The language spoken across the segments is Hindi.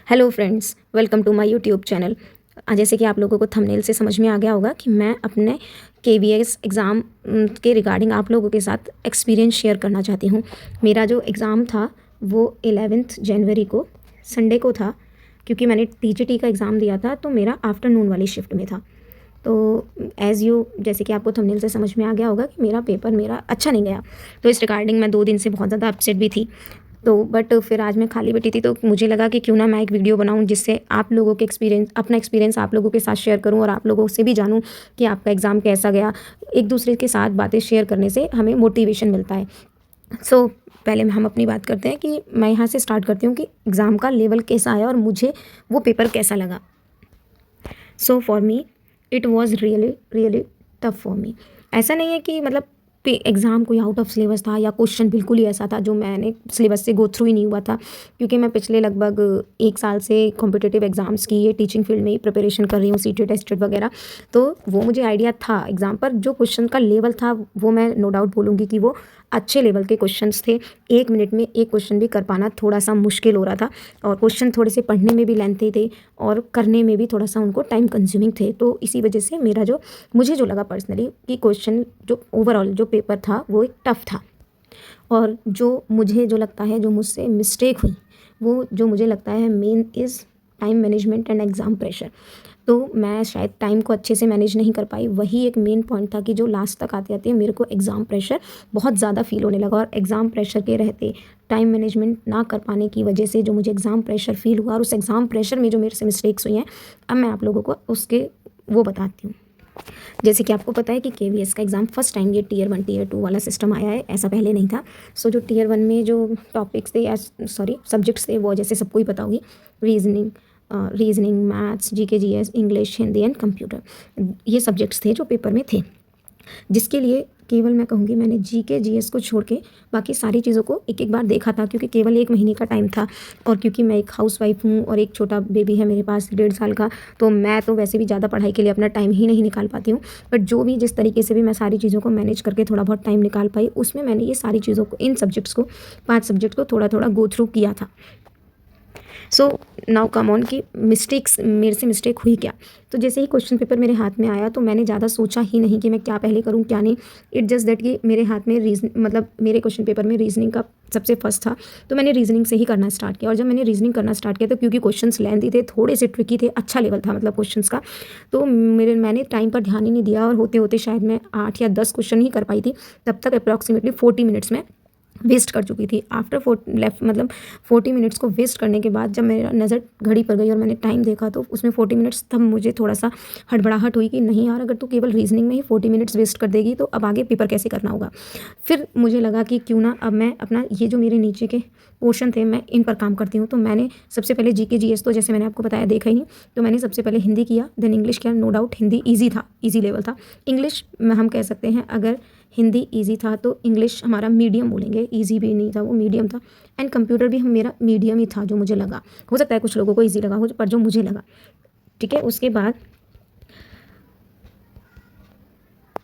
Hello friends, welcome to my YouTube channel. जैसे कि आप लोगों को थंबनेल से समझ में आ गया होगा कि मैं अपने केवीएस एग्ज़ाम के रिगार्डिंग आप लोगों के साथ एक्सपीरियंस शेयर करना चाहती हूँ। मेरा जो एग्ज़ाम था वो 11 जनवरी को संडे को था, क्योंकि मैंने टीजीटी का एग्ज़ाम दिया था तो मेरा आफ्टरनून वाली शिफ्ट में था। तो जैसे कि आपको थंबनेल से समझ में आ गया होगा कि मेरा पेपर अच्छा नहीं गया। तो इस रिगार्डिंग मैं 2 दिन से बहुत ज़्यादा अपसेट भी थी। तो बट फिर आज मैं खाली बैठी थी तो मुझे लगा कि क्यों ना मैं एक वीडियो बनाऊं जिससे आप लोगों के अपना एक्सपीरियंस आप लोगों के साथ शेयर करूं और आप लोगों से भी जानूं कि आपका एग्ज़ाम कैसा गया। एक दूसरे के साथ बातें शेयर करने से हमें मोटिवेशन मिलता है। पहले हम अपनी बात करते हैं कि मैं यहाँ से स्टार्ट करती हूँ कि एग्ज़ाम का लेवल कैसा आया और मुझे वो पेपर कैसा लगा। For me it was really really tough for me. ऐसा नहीं है कि मतलब एग्ज़ाम कोई आउट ऑफ सिलेबस था या क्वेश्चन बिल्कुल ही ऐसा था जो मैंने सिलेबस से गो थ्रू ही नहीं हुआ था, क्योंकि मैं पिछले लगभग 1 साल से कॉम्पिटिटिव एग्ज़ाम्स की ये टीचिंग फील्ड में ही प्रिपरेशन कर रही हूँ, सीटेट टेस्टेड वगैरह। तो वो मुझे आइडिया था एग्ज़ाम पर। जो क्वेश्चन का लेवल था वो मैं नो डाउट बोलूँगी कि वो अच्छे लेवल के क्वेश्चंस थे। 1 मिनट में एक क्वेश्चन भी कर पाना थोड़ा सा मुश्किल हो रहा था, और क्वेश्चन थोड़े से पढ़ने में भी लेंथी थे और करने में भी थोड़ा सा उनको टाइम कंज्यूमिंग थे। तो इसी वजह से मुझे जो लगा पर्सनली कि क्वेश्चन जो ओवरऑल जो पेपर था वो एक टफ़ था। और मुझे जो लगता है जो मुझसे मिस्टेक हुई वो जो मुझे लगता है main is time management and exam pressure. तो मैं शायद टाइम को अच्छे से मैनेज नहीं कर पाई। वही एक मेन पॉइंट था कि जो लास्ट तक आते-आते मेरे को एग्ज़ाम प्रेशर बहुत ज़्यादा फ़ील होने लगा, और एग्ज़ाम प्रेशर के रहते टाइम मैनेजमेंट ना कर पाने की वजह से जो मुझे एग्ज़ाम प्रेशर फ़ील हुआ, और उस एग्ज़ाम प्रेशर में जो मेरे से मिस्टेक्स हुई हैं, अब मैं आप लोगों को उसके वो बताती हूँ। जैसे कि आपको पता है कि केवीएस का एग्ज़ाम फर्स्ट टाइम ये टीयर 1 टीयर 2 वाला सिस्टम आया है, ऐसा पहले नहीं था। जो टीयर 1 में जो टॉपिक्स थे या सब्जेक्ट्स थे वो जैसे सबको ही पता होगी, reasoning, maths, GK GS, English, Hindi and computer, ये सब्जेक्ट्स थे जो पेपर में थे। जिसके लिए केवल मैं कहूँगी मैंने जीके जीएस को छोड़ के बाकी सारी चीज़ों को एक एक बार देखा था, क्योंकि केवल 1 महीने का टाइम था, और क्योंकि मैं एक हाउसवाइफ हूँ और एक छोटा बेबी है मेरे पास 1.5 साल का, तो मैं तो वैसे भी ज़्यादा पढ़ाई के लिए अपना टाइम ही नहीं निकाल पाती हूँ। बट जो भी जिस तरीके से भी मैं सारी चीज़ों को मैनेज करके थोड़ा बहुत टाइम निकाल पाई, उसमें मैंने ये सारी चीज़ों को, इन सब्जेक्ट्स को, 5 सब्जेक्ट को थोड़ा थोड़ा गो थ्रू किया था। नाउ कम ऑन कि मेरे से मिस्टेक हुई क्या। तो जैसे ही क्वेश्चन पेपर मेरे हाथ में आया तो मैंने ज़्यादा सोचा ही नहीं कि मैं क्या पहले करूँ क्या नहीं। इट जस्ट दैट कि मेरे हाथ में मेरे क्वेश्चन पेपर में रीजनिंग का सबसे फर्स्ट था, तो मैंने रीजनिंग से ही करना स्टार्ट किया। और जब मैंने रीजनिंग करना स्टार्ट किया तो क्योंकि क्वेश्चंस लेंथी थे, थोड़े से ट्रिकी थे, अच्छा लेवल था मतलब क्वेश्चंस का, तो मैंने टाइम पर ध्यान ही नहीं दिया, और होते होते शायद मैं 8 या 10 क्वेश्चन ही कर पाई थी। तब तक अप्रॉक्सीमेटली 40 मिनट्स में वेस्ट कर चुकी थी। आफ्टर 40 मिनट्स को वेस्ट करने के बाद जब मेरा नज़र घड़ी पर गई और मैंने टाइम देखा तो उसमें 40 मिनट्स, तब मुझे थोड़ा सा हड़बड़ाहट हुई कि नहीं यार, अगर तू केवल रीजनिंग में ही 40 मिनट्स वेस्ट कर देगी तो अब आगे पेपर कैसे करना होगा। फिर मुझे लगा कि क्यों ना अब मैं अपना ये जो मेरे नीचे के पोर्शन थे मैं इन पर काम करती हूँ। तो मैंने सबसे पहले जीके जीएस, तो जैसे मैंने आपको बताया देखा ही नहीं, तो मैंने सबसे पहले हिंदी किया, देन इंग्लिश किया। नो डाउट हिंदी ईजी था, ईजी लेवल था। इंग्लिश में हम कह सकते हैं, अगर हिंदी इजी था तो इंग्लिश हमारा मीडियम बोलेंगे, इजी भी नहीं था, वो मीडियम था। एंड कंप्यूटर भी मेरा मीडियम ही था, जो मुझे लगा। हो सकता है कुछ लोगों को इजी लगा हो, पर जो मुझे लगा, ठीक है। उसके बाद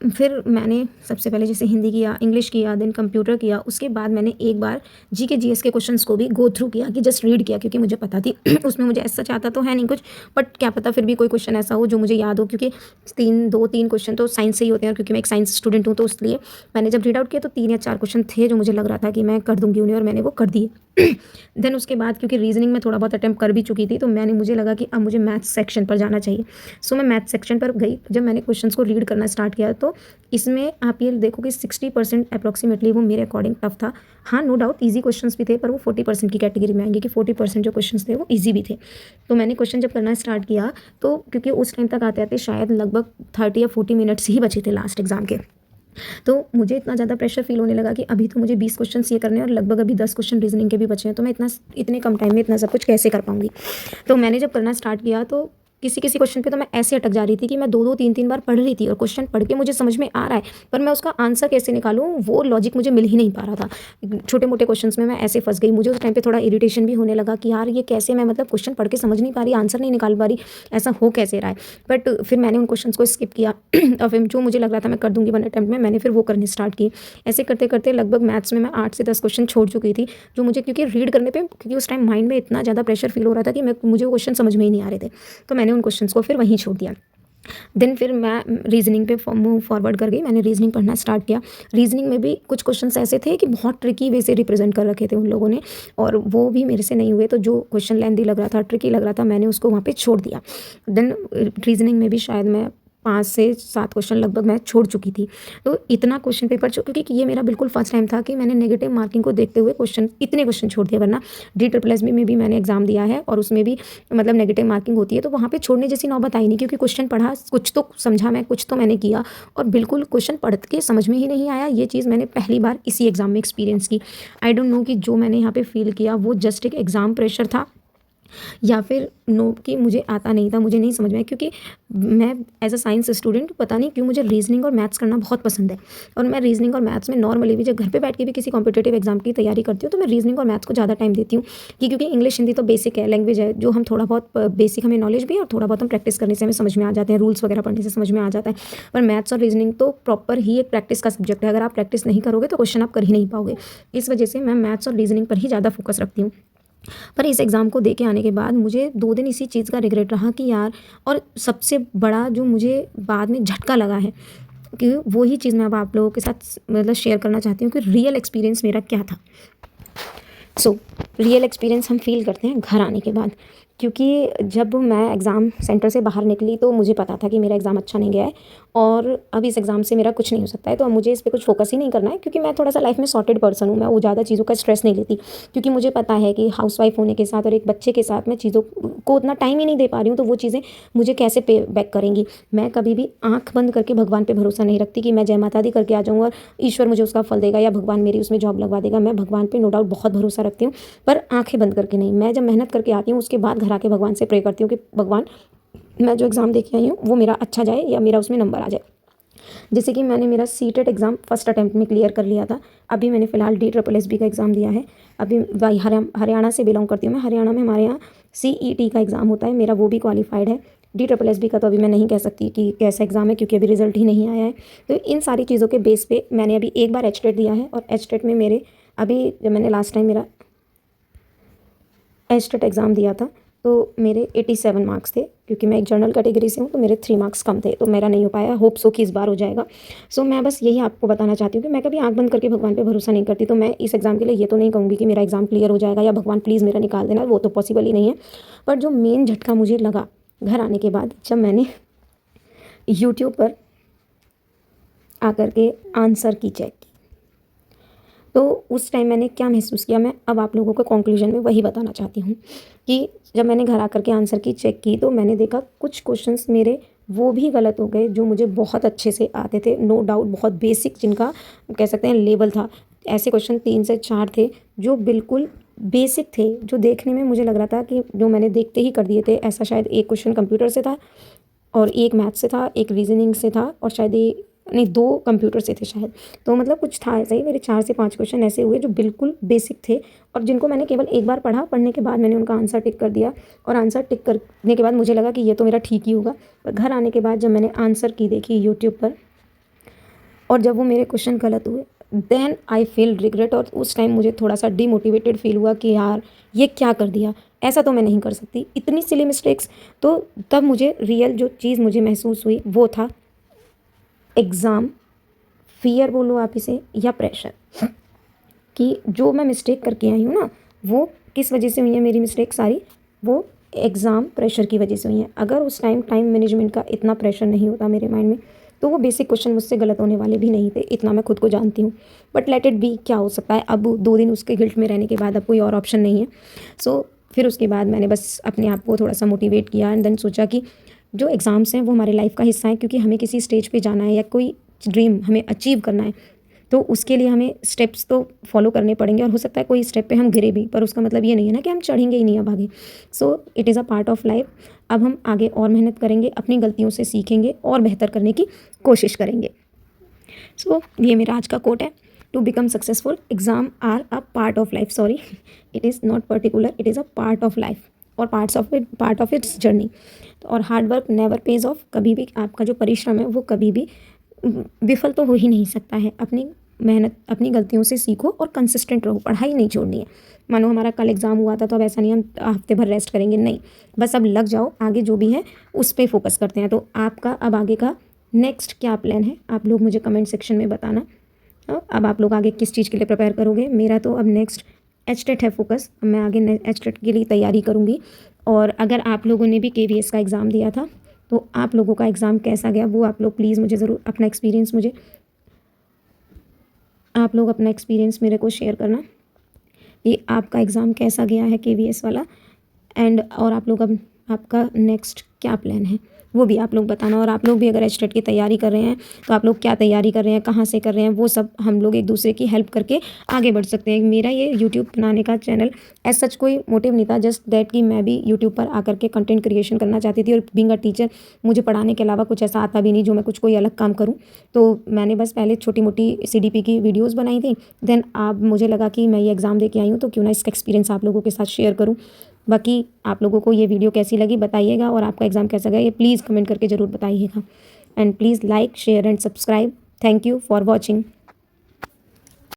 फिर मैंने सबसे पहले जैसे हिंदी किया, इंग्लिश किया, देन कंप्यूटर किया। उसके बाद मैंने एक बार जीके जीएस के क्वेश्चंस को भी गो थ्रू किया, कि जस्ट रीड किया, क्योंकि मुझे पता थी उसमें मुझे ऐसा चाहता तो है नहीं कुछ, बट क्या पता फिर भी कोई क्वेश्चन ऐसा हो जो मुझे याद हो, क्योंकि 3 क्वेश्चन तो साइंस से ही होते हैं, और क्योंकि मैं एक साइंस स्टूडेंट हूँ तो इसलिए मैंने जब रीड आउट किया तो 3 या 4 क्वेश्चन थे जो मुझे लग रहा था कि मैं कर दूँगी उन्हें, और मैंने वो कर दिए। देन उसके बाद क्योंकि रीजनिंग में थोड़ा बहुत अटैम्प्ट कर भी चुकी थी, तो मुझे लगा कि अब मुझे मैथ्स सेक्शन पर जाना चाहिए। मैं मैथ्स सेक्शन पर गई। जब मैंने क्वेश्चंस को रीड करना स्टार्ट किया तो इसमें आप ये देखो कि 60% अप्रॉक्सीमेटली वो मेरे अकॉर्डिंग टफ था। हाँ, नो डाउट ईजी क्वेश्चंस भी थे, पर वो 40% की कैटेगरी में आएंगे कि 40% जो क्वेश्चंस थे वो ईजी भी थे। तो मैंने क्वेश्चन जब करना स्टार्ट किया तो क्योंकि उस टाइम तक आते आते शायद लगभग 30 या 40 मिनट्स ही बचे थे लास्ट एग्जाम के, तो मुझे इतना ज़्यादा प्रेशर फील होने लगा कि अभी तो मुझे 20 क्वेश्चन ये करने हैं और लगभग अभी 10 क्वेश्चन रीजनिंग के भी बचे हैं, तो मैं इतने कम टाइम में इतना सब कुछ कैसे कर पाऊँगी। तो मैंने जब करना स्टार्ट किया तो किसी किसी क्वेश्चन पे तो मैं ऐसे अटक जा रही थी कि मैं 2-2 3-3 बार पढ़ रही थी और क्वेश्चन पढ़ के मुझे समझ में आ रहा है, पर मैं उसका आंसर कैसे निकालूँ वो लॉजिक मुझे मिल ही नहीं पा रहा था। छोटे मोटे क्वेश्चंस में मैं ऐसे फंस गई। मुझे उस टाइम पे थोड़ा इरिटेशन भी होने लगा कि यार ये कैसे मैं मतलब क्वेश्चन पढ़ के समझ नहीं पा रही, आंसर नहीं निकाल पा रही, ऐसा हो कैसे रहा है। बट फिर मैंने उन क्वेश्चंस को स्किप किया और फिर जो मुझे लग रहा था मैं कर दूंगी 1 अटेम्प्ट में, मैंने फिर वो करने स्टार्ट की। ऐसे करते करते लगभग मैथ्स में मैं 8 से 10 क्वेश्चन छोड़ चुकी थी, जो मुझे क्योंकि रीड करने पे क्योंकि उस टाइम माइंड में इतना ज़्यादा प्रेशर फील हो रहा था कि मुझे वो क्वेश्चन समझ में ही नहीं आ रहे थे, तो मैंने उन क्वेश्चंस को फिर वहीं छोड़ दिया। देन फिर मैं रीजनिंग पे मूव फॉरवर्ड कर गई, मैंने रीजनिंग पढ़ना स्टार्ट किया। रीजनिंग में भी कुछ क्वेश्चंस ऐसे थे कि बहुत ट्रिकी वे से रिप्रेजेंट कर रखे थे उन लोगों ने, और वो भी मेरे से नहीं हुए, तो जो क्वेश्चन लेंथी लग रहा था, ट्रिकी लग रहा था, मैंने उसको वहाँ पे छोड़ दिया। देन रीजनिंग में भी शायद मैं 5 से 7 क्वेश्चन लगभग मैं छोड़ चुकी थी। तो इतना क्वेश्चन पेपर क्योंकि ये मेरा बिल्कुल फर्स्ट टाइम था कि मैंने नेगेटिव मार्किंग को देखते हुए इतने क्वेश्चन छोड़ दिए, वरना DSSB में भी मैंने एग्जाम दिया है और उसमें भी मतलब नेगेटिव मार्किंग होती है, तो वहाँ पे छोड़ने जैसी नौबत आई नहीं, क्योंकि क्वेश्चन पढ़ा, कुछ तो समझा मैं, कुछ तो मैंने किया, और बिल्कुल क्वेश्चन पढ़ के समझ में ही नहीं आया। ये चीज़ मैंने पहली बार इसी एग्ज़ाम में एक्सपीरियंस की। आई डोंट नो कि जो मैंने यहाँ पे फील किया वो जस्ट एक एग्ज़ाम प्रेशर था या फिर नो कि मुझे आता नहीं था, मुझे नहीं समझ में आया, क्योंकि मैं एज अ साइंस स्टूडेंट पता नहीं क्यों मुझे रीजनिंग और मैथ्स करना बहुत पसंद है, और मैं रीजनिंग और मैथ्स में नॉर्मली भी जब घर पे बैठ के भी किसी कॉम्पिटेटिव एग्जाम की तैयारी करती हूँ तो मैं रीजनिंग और मैथ्स को ज़्यादा टाइम देती हूँ, क्योंकि इंग्लिश हिंदी तो बेसिक है, लैंग्वेज है, जो हम थोड़ा बहुत बेसिक हमें नॉलेज भी है और थोड़ा बहुत हम प्रैक्टिस करने से हमें समझ में आ जाते हैं, रूल्स वगैरह पढ़ने से समझ में आ जाता है। पर मैथ्स और रीजनिंग तो प्रॉपर ही एक प्रैक्टिस का सब्जेक्ट है, अगर आप प्रैक्टिस नहीं करोगे तो क्वेश्चन आप कर ही नहीं पाओगे। इस वजह से मैं मैथ्स और रीजनिंग पर ही ज़्यादा फोकस रखती हूँ। पर इस एग्ज़ाम को दे के आने के बाद मुझे 2 दिन इसी चीज़ का रिग्रेट रहा कि यार, और सबसे बड़ा जो मुझे बाद में झटका लगा है कि वही चीज़ मैं अब आप लोगों के साथ मतलब शेयर करना चाहती हूँ कि रियल एक्सपीरियंस मेरा क्या था। रियल एक्सपीरियंस हम फील करते हैं घर आने के बाद, क्योंकि जब मैं एग्ज़ाम सेंटर से बाहर निकली तो मुझे पता था कि मेरा एग्ज़ाम अच्छा नहीं गया है और अब इस एग्ज़ाम से मेरा कुछ नहीं हो सकता है, तो अब मुझे इस पे कुछ फोकस ही नहीं करना है, क्योंकि मैं थोड़ा सा लाइफ में सॉर्टेड पर्सन हूँ। मैं वो ज़्यादा चीज़ों का स्ट्रेस नहीं लेती, क्योंकि मुझे पता है कि हाउसवाइफ होने के साथ और एक बच्चे के साथ मैं चीज़ों को उतना टाइम ही नहीं दे पा रही हूँ, तो वो चीज़ें मुझे कैसे पे बैक करेंगी। मैं कभी भी आँख बंद करके भगवान पर भरोसा नहीं रखती कि मैं जय माता दी करके आ जाऊँगा और ईश्वर मुझे उसका फल देगा या भगवान मेरी उसमें जॉब लगवा देगा। मैं भगवान पर नो डाउट बहुत भरोसा रखती हूँ, पर आँखें बंद करके नहीं। मैं जब मेहनत करके आती हूँ उसके बाद घर आके भगवान से प्रे करती हूँ कि भगवान, मैं जो एग्ज़ाम दे के आई हूँ वो मेरा अच्छा जाए या मेरा उसमें नंबर आ जाए। जैसे कि मैंने मेरा सीटेट एग्ज़ाम फर्स्ट अटैम्प्ट में क्लियर कर लिया था। अभी मैंने फ़िलहाल DSSB का एग्ज़ाम दिया है। अभी हरियाणा से बिलोंग करती हूँ मैं। हरियाणा में हमारे यहाँ CET का एग्ज़ाम होता है, मेरा वो भी क्वालिफाइड है। DSSB का तो अभी मैं नहीं कह सकती कि कैसा एग्ज़ाम है, क्योंकि अभी रिजल्ट ही नहीं आया है। तो इन सारी चीज़ों के बेस पे मैंने अभी एक बार HTET दिया है, और HTET में मेरे अभी जब मैंने लास्ट टाइम मेरा HTET एग्ज़ाम दिया था तो मेरे 87 मार्क्स थे, क्योंकि मैं एक जनरल कैटेगरी से हूँ तो मेरे 3 मार्क्स कम थे, तो मेरा नहीं हो पाया। होप सो कि इस बार हो जाएगा। मैं बस यही आपको बताना चाहती हूँ कि मैं कभी आँख बंद करके भगवान पे भरोसा नहीं करती। तो मैं इस एग्ज़ाम के लिए ये तो नहीं कहूँगी कि मेरा एग्ज़ाम क्लियर हो जाएगा या भगवान प्लीज़ मेरा निकाल देना, वो तो पॉसिबल ही नहीं है। पर जो मेन झटका मुझे लगा घर आने के बाद, जब मैंने यूट्यूब पर आकर के आंसर की चेक की, तो उस टाइम मैंने क्या महसूस किया, मैं अब आप लोगों को कंक्लूजन में वही बताना चाहती हूँ कि जब मैंने घर आकर के आंसर की चेक की तो मैंने देखा कुछ क्वेश्चंस मेरे वो भी गलत हो गए जो मुझे बहुत अच्छे से आते थे, नो डाउट बहुत बेसिक, जिनका कह सकते हैं लेवल था। ऐसे क्वेश्चन 3 से 4 थे जो बिल्कुल बेसिक थे, जो देखने में मुझे लग रहा था कि जो मैंने देखते ही कर दिए थे। ऐसा शायद एक क्वेश्चन कंप्यूटर से था और एक मैथ से था, एक रीजनिंग से था, और शायद नहीं 2 कंप्यूटर से थे शायद। तो मतलब कुछ था ऐसा ही, मेरे 4 से 5 क्वेश्चन ऐसे हुए जो बिल्कुल बेसिक थे और जिनको मैंने केवल एक बार पढ़ा, पढ़ने के बाद मैंने उनका आंसर टिक कर दिया, और आंसर टिक करने के बाद मुझे लगा कि ये तो मेरा ठीक ही होगा। पर घर आने के बाद जब मैंने आंसर की देखी यूट्यूब पर और जब वो मेरे क्वेश्चन गलत हुए, देन आई फील रिग्रेट, और उस टाइम मुझे थोड़ा सा डिमोटिवेटेड फील हुआ कि यार ये क्या कर दिया, ऐसा तो मैं नहीं कर सकती, इतनी सिली मिस्टेक्स। तो तब मुझे रियल जो चीज़ मुझे महसूस हुई वो था एग्ज़ाम फियर बोलो आप इसे या प्रेशर, कि जो मैं मिस्टेक करके आई हूँ ना वो किस वजह से हुई है। मेरी मिस्टेक सारी वो एग्ज़ाम प्रेशर की वजह से हुई है। अगर उस टाइम मैनेजमेंट का इतना प्रेशर नहीं होता मेरे माइंड में तो वो बेसिक क्वेश्चन मुझसे गलत होने वाले भी नहीं थे, इतना मैं खुद को जानती हूँ। बट लेट इट बी, क्या हो सकता है। अब 2 दिन उसके गिल्ट में रहने के बाद अब कोई और ऑप्शन नहीं है। फिर उसके बाद मैंने बस अपने आप को थोड़ा सा मोटिवेट किया एंड देन सोचा कि जो एग्ज़ाम्स हैं वो हमारे लाइफ का हिस्सा है, क्योंकि हमें किसी स्टेज पे जाना है या कोई ड्रीम हमें अचीव करना है, तो उसके लिए हमें स्टेप्स तो फॉलो करने पड़ेंगे, और हो सकता है कोई स्टेप पे हम गिरे भी, पर उसका मतलब ये नहीं है ना कि हम चढ़ेंगे ही नहीं अब आगे। So it is a part of life. अब हम आगे और मेहनत करेंगे, अपनी गलतियों से सीखेंगे और बेहतर करने की कोशिश करेंगे। सो ये मेरा आज का कोट है, to become successful exam are a part of life. Sorry, it is not particular, it is a part of life और पार्ट ऑफ इट्स जर्नी। और hard work never pays off, कभी भी आपका जो परिश्रम है वो कभी भी विफल तो हो ही नहीं सकता है। अपनी मेहनत, अपनी गलतियों से सीखो और कंसिस्टेंट रहो, पढ़ाई नहीं छोड़नी है। मानो हमारा कल एग्ज़ाम हुआ था तो अब ऐसा नहीं हम हफ्ते भर रेस्ट करेंगे, नहीं, बस अब लग जाओ, आगे जो भी है उस पर फोकस करते हैं। तो आपका अब आगे का नेक्स्ट क्या प्लान है, आप लोग मुझे कमेंट सेक्शन में बताना। अब आप लोग आगे किस चीज़ के लिए प्रिपेयर करोगे। मेरा तो अब नेक्स्ट एचटेट है फोकस, अब मैं आगे एचटेट के लिए तैयारी करूँगी। और अगर आप लोगों ने भी केवीएस का एग्ज़ाम दिया था तो आप लोगों का एग्ज़ाम कैसा गया वो आप लोग प्लीज़ मुझे ज़रूर अपना एक्सपीरियंस मेरे को शेयर करना कि आपका एग्ज़ाम कैसा गया है केवीएस वाला। एंड और आप लोग अब आपका नेक्स्ट क्या प्लान है वो भी आप लोग बताना। और आप लोग भी अगर एचटेट की तैयारी कर रहे हैं तो आप लोग क्या तैयारी कर रहे हैं, कहाँ से कर रहे हैं, वो सब हम लोग एक दूसरे की हेल्प करके आगे बढ़ सकते हैं। मेरा ये यूट्यूब बनाने का चैनल एज सच कोई मोटिव नहीं था, जस्ट दैट कि मैं भी यूट्यूब पर आकर के कंटेंट क्रिएशन करना चाहती थी। और बीइंग अ टीचर मुझे पढ़ाने के अलावा कुछ ऐसा आता भी नहीं जो मैं कुछ कोई अलग काम करूँ। तो मैंने बस पहले छोटी मोटी CDP की वीडियोज़ बनाई थी। देन अब मुझे लगा कि मैं ये एग्ज़ाम दे के आई हूँ तो क्यों ना इसका एक्सपीरियंस आप लोगों के साथ शेयर करूँ। बाकी आप लोगों को ये वीडियो कैसी लगी बताइएगा, और आपका एग्ज़ाम कैसा गया ये प्लीज़ कमेंट करके ज़रूर बताइएगा। And please like, share and subscribe. Thank you for watching.